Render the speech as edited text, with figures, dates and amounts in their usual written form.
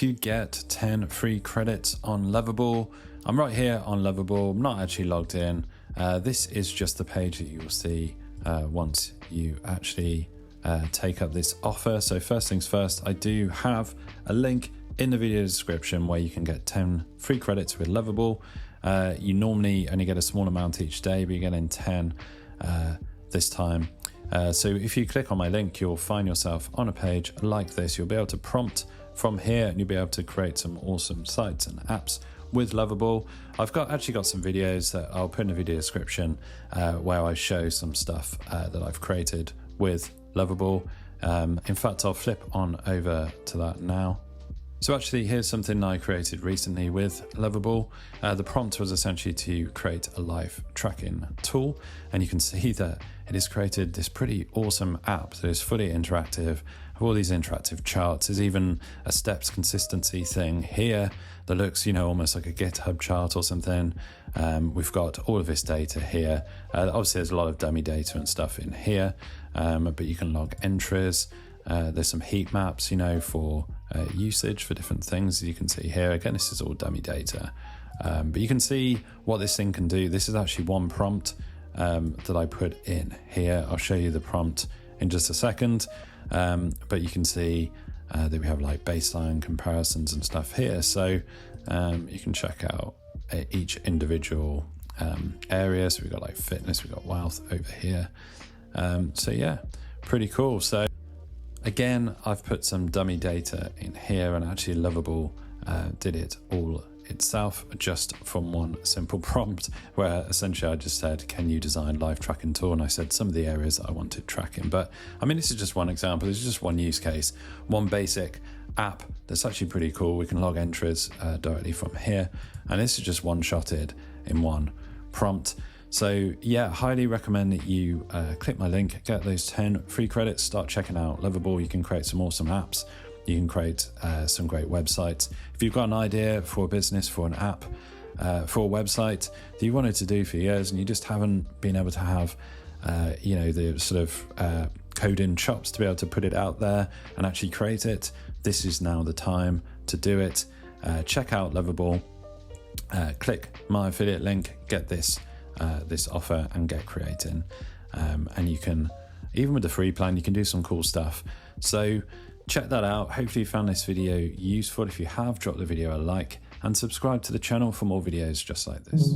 To get 10 free credits on Lovable. I'm right here on Lovable. I'm not actually logged in. This is just the page that you will see once you actually take up this offer. So first things first, I do have a link in the video description where you can get 10 free credits with Lovable. You normally only get a small amount each day, but you're getting 10 this time. So if you click on my link, you'll find yourself on a page like this. You'll be able to prompt from here and you'll be able to create some awesome sites and apps with Lovable. I've actually got some videos that I'll put in the video description where I show some stuff that I've created with Lovable. In fact, I'll flip on over to that now. So actually, here's something I created recently with Lovable. The prompt was essentially to create a live tracking tool, and you can see that it has created this pretty awesome app that is fully interactive, have all these interactive charts. There's even a steps consistency thing here that looks, almost like a GitHub chart or something. We've got all of this data here. Obviously, there's a lot of dummy data and stuff in here, but you can log entries. There's some heat maps, for usage for different things, as you can see here. Again, this is all dummy data, but you can see what this thing can do. This is actually one prompt that I put in here. I'll show you the prompt in just a second, but you can see that we have like baseline comparisons and stuff here. So you can check out each individual area. So we've got like fitness, we've got wealth over here. So yeah, pretty cool. So again, I've put some dummy data in here, and actually Lovable did it all itself just from one simple prompt, where essentially I just said, can you design live tracking tool? And I said some of the areas that I wanted tracking. But I mean, this is just one example. This is just one use case, one basic app that's actually pretty cool. We can log entries directly from here, and this is just one-shotted in one prompt. So yeah, highly recommend that you click my link, get those 10 free credits, start checking out Lovable. You can create some awesome apps. You can create some great websites. If you've got an idea for a business, for an app, for a website that you wanted to do for years and you just haven't been able to have, the sort of coding chops to be able to put it out there and actually create it, this is now the time to do it. Check out Lovable, click my affiliate link, get this offer and get creating. And you can, even with the free plan, you can do some cool stuff. So check that out. Hopefully you found this video useful. If you have, drop the video a like and subscribe to the channel for more videos just like this.